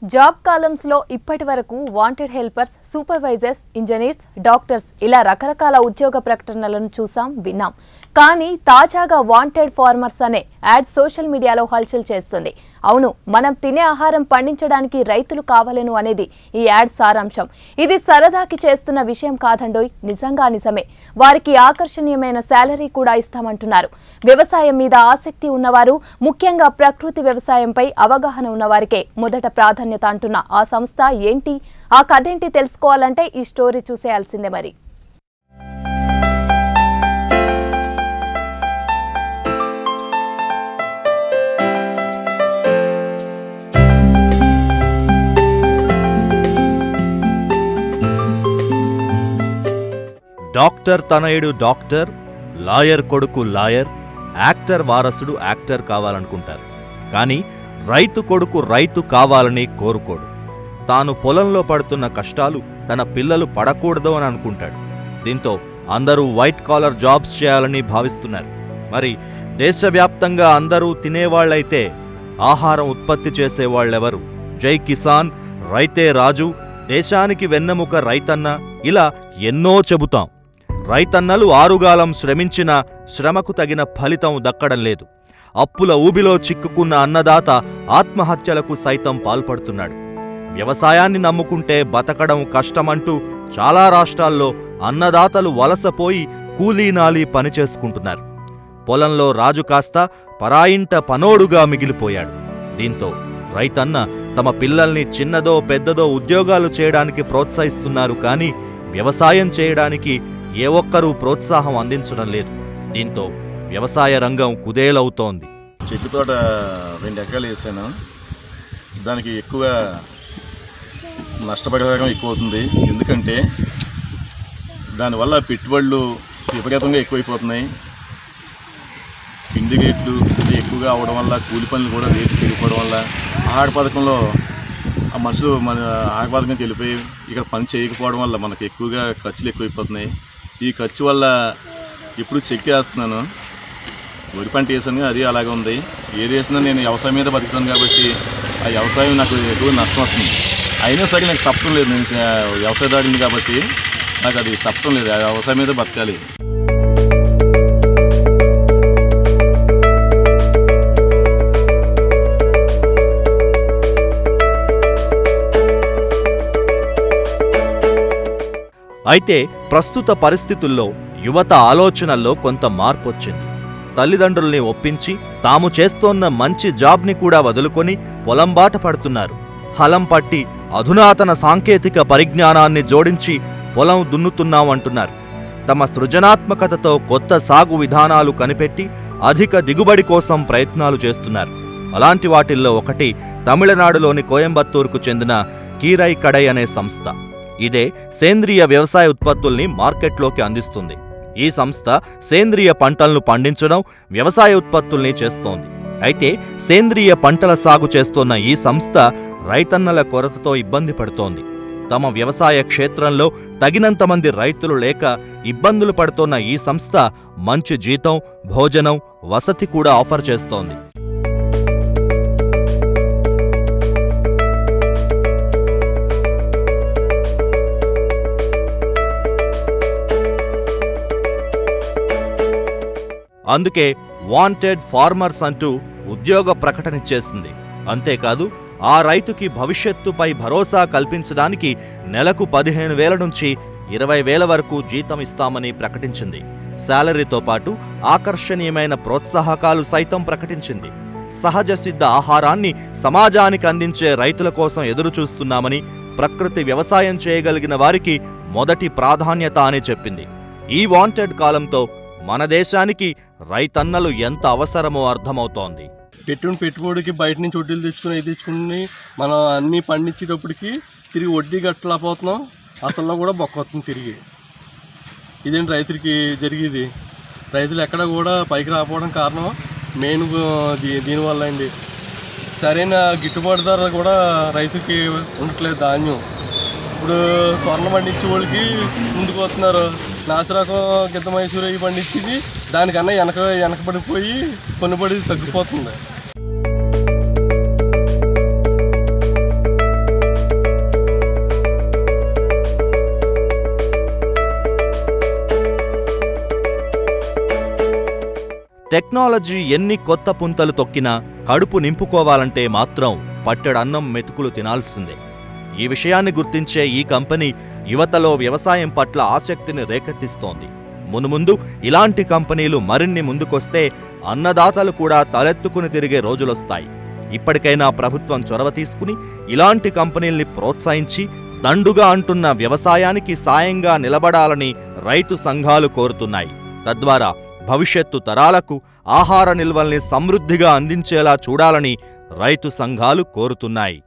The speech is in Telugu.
జాబ్ కాలమ్స్ లో ఇప్పటి వరకు wanted helpers, supervisors, engineers, doctors ఇలా రకరకాల ఉద్యోగ ప్రకటనలను చూసాం, విన్నాం. కానీ తాజాగా వాంటెడ్ ఫార్మర్స్ అనే యాడ్ సోషల్ మీడియాలో హల్చల్ చేస్తుంది. అవును, మనం తినే ఆహారం పండించడానికి రైతులు కావాలను అనేది ఈ యాడ్ సారాంశం. ఇది సరదాకి చేస్తున్న విషయం కాదండోయ్, నిజంగా నిజమే. వారికి ఆకర్షణీయమైన శాలరీ కూడా ఇస్తామంటున్నారు. వ్యవసాయం మీద ఆసక్తి ఉన్నవారు, ముఖ్యంగా ప్రకృతి వ్యవసాయంపై అవగాహన ఉన్నవారికే మొదట ప్రాధాన్యత అంటున్న ఆ సంస్థ ఏంటి, ఆ కథేంటి తెలుసుకోవాలంటే ఈ స్టోరీ చూసేయాల్సిందే. మరి డాక్టర్ తనయుడు డాక్టర్, లాయర్ కొడుకు లాయర్, యాక్టర్ వారసుడు యాక్టర్ కావాలనుకుంటారు. కానీ రైతు కొడుకు రైతు కావాలని కోరుకోడు. తాను పొలంలో పడుతున్న కష్టాలు తన పిల్లలు పడకూడదు అని అనుకుంటాడు. దీంతో అందరూ వైట్ కాలర్ జాబ్స్ చేయాలని భావిస్తున్నారు. మరి దేశవ్యాప్తంగా అందరూ తినేవాళ్లైతే ఆహారం ఉత్పత్తి చేసేవాళ్లెవరు? జై కిసాన్, రైతే రాజు, దేశానికి వెన్నెముక రైతన్న, ఇలా ఎన్నో చెబుతాం. రైతన్నలు ఆరుగాలం శ్రమించిన శ్రమకు తగిన ఫలితం దక్కడం లేదు. అప్పుల ఊబిలో చిక్కుకున్న అన్నదాత ఆత్మహత్యలకు సైతం పాల్పడుతున్నాడు. వ్యవసాయాన్ని నమ్ముకుంటే బతకడం కష్టమంటూ చాలా రాష్ట్రాల్లో అన్నదాతలు వలసపోయి కూలీనాలి పనిచేసుకుంటున్నారు. పొలంలో రాజు కాస్త పరాయింట పనోడుగా మిగిలిపోయాడు. దీంతో రైతన్న తమ పిల్లల్ని చిన్నదో పెద్దదో ఉద్యోగాలు చేయడానికి ప్రోత్సహిస్తున్నారు. కానీ వ్యవసాయం చేయడానికి ఏ ఒక్కరూ ప్రోత్సాహం అందించడం లేదు. దీంతో వ్యవసాయ రంగం కుదేలవుతోంది. చెట్టు తోట 2 ఎకరాలు వేసాను. దానికి ఎక్కువ నష్టపరిహారం ఎక్కువ అవుతుంది. ఎందుకంటే దానివల్ల పెట్టుబడులు విపరీతంగా ఎక్కువైపోతున్నాయి. పిండి రేట్లు ఎక్కువగా అవడం వల్ల, కూలి పనులు కూడా రేట్లు పెరిగిపోవడం వల్ల ఆహార పథకంలో ఆ మనుషులు మన ఆహార పథకంకి వెళ్ళిపోయి ఇక్కడ పని చేయకపోవడం వల్ల మనకు ఎక్కువగా ఖర్చులు ఎక్కువైపోతున్నాయి. ఈ ఖర్చు వల్ల ఇప్పుడు చెక్ వేస్తున్నాను. వరి పంట వేసాను, అది అలాగే ఉంది. ఏది వేసినా నేను వ్యవసాయం మీద బతుకుతాను కాబట్టి ఆ వ్యవసాయం నాకు ఎక్కువ నష్టం వస్తుంది. అయినా సరే నాకు తప్పడం లేదు. నేను వ్యవసాయదారుని కాబట్టి నాకు అది తప్పడం లేదు. ఆ వ్యవసాయం మీద బతకాలి. అయితే ప్రస్తుత పరిస్థితుల్లో యువత ఆలోచనల్లో కొంత మార్పొచ్చింది. తల్లిదండ్రుల్ని ఒప్పించి తాము చేస్తోన్న మంచి జాబ్ని కూడా వదులుకొని పొలం బాట పడుతున్నారు. హలం పట్టి అధునాతన సాంకేతిక పరిజ్ఞానాన్ని జోడించి పొలం దున్నుతున్నామంటున్నారు. తమ సృజనాత్మకతతో కొత్త సాగు విధానాలు కనిపెట్టి అధిక దిగుబడి కోసం ప్రయత్నాలు చేస్తున్నారు. అలాంటి వాటిల్లో ఒకటి తమిళనాడులోని కోయంబత్తూరుకు చెందిన కీరై కడై అనే సంస్థ. ఇదే సేంద్రియ వ్యవసాయ ఉత్పత్తుల్ని మార్కెట్లోకి అందిస్తుంది. ఈ సంస్థ సేంద్రియ పంటలను పండించడం, వ్యవసాయ ఉత్పత్తుల్ని చేస్తోంది. అయితే సేంద్రియ పంటల సాగు చేస్తోన్న ఈ సంస్థ రైతన్నల కొరతతో ఇబ్బంది పడుతోంది. తమ వ్యవసాయ క్షేత్రంలో తగినంత మంది రైతులు లేక ఇబ్బందులు పడుతోన్న ఈ సంస్థ మంచి జీతం, భోజనం, వసతి కూడా ఆఫర్ చేస్తోంది. అందుకే వాంటెడ్ ఫార్మర్స్ అంటూ ఉద్యోగ ప్రకటనిచ్చేసింది. అంతేకాదు ఆ రైతుకి భవిష్యత్తుపై భరోసా కల్పించడానికి నెలకు 15,000 నుంచి 20,000 వరకు జీతం ఇస్తామని ప్రకటించింది. శాలరీతో పాటు ఆకర్షణీయమైన ప్రోత్సాహకాలు సైతం ప్రకటించింది. సహజ సిద్ధ ఆహారాన్ని సమాజానికి అందించే రైతుల కోసం ఎదురుచూస్తున్నామని, ప్రకృతి వ్యవసాయం చేయగలిగిన వారికి మొదటి ప్రాధాన్యత అని చెప్పింది. ఈ వాంటెడ్ కాలంతో మన దేశానికి రైతన్నలు ఎంత అవసరమో అర్థమవుతోంది. పెట్టుబడికి బయట నుంచి వడ్డీలు తెచ్చుకుని మనం అన్నీ పండించేటప్పటికి తిరిగి వడ్డీ కట్టలేకపోతున్నాం. అసలు కూడా బొక్కొస్తుంది తిరిగి. ఇదేంటి రైతులకి జరిగేది? రైతులు ఎక్కడ కూడా పైకి రాకపోవడం కారణం మెయిన్ దీనివల్ల అండి. సరైన గిట్టుబాటు ధర కూడా రైతుకి ఉండట్లేదు. ధాన్యం ఇప్పుడు స్వర్ణ పండించే వాళ్ళకి ముందుకు వస్తున్నారు. నాసిరకం, గిద్ద మైసూరు అవి పండించేది దానికన్నా వెనకబడిపోయి కొనుబడి తగ్గిపోతుంది. టెక్నాలజీ ఎన్ని కొత్త పుంతలు తొక్కినా కడుపు నింపుకోవాలంటే మాత్రం పట్టెడన్నం మెతుకులు తినాల్సిందే. ఈ విషయాన్ని గుర్తించే ఈ కంపెనీ యువతలో వ్యవసాయం పట్ల ఆసక్తిని రేకెత్తిస్తోంది. మునుముందు ఇలాంటి కంపెనీలు మరిన్ని ముందుకొస్తే అన్నదాతలు కూడా తలెత్తుకుని తిరిగే రోజులొస్తాయి. ఇప్పటికైనా ప్రభుత్వం చొరవ తీసుకుని ఇలాంటి కంపెనీల్ని ప్రోత్సహించి దండుగా అంటున్న వ్యవసాయానికి సాయంగా నిలబడాలని రైతు సంఘాలు కోరుతున్నాయి. తద్వారా భవిష్యత్తు తరాలకు ఆహార నిల్వల్ని సమృద్ధిగా అందించేలా చూడాలని రైతు సంఘాలు కోరుతున్నాయి.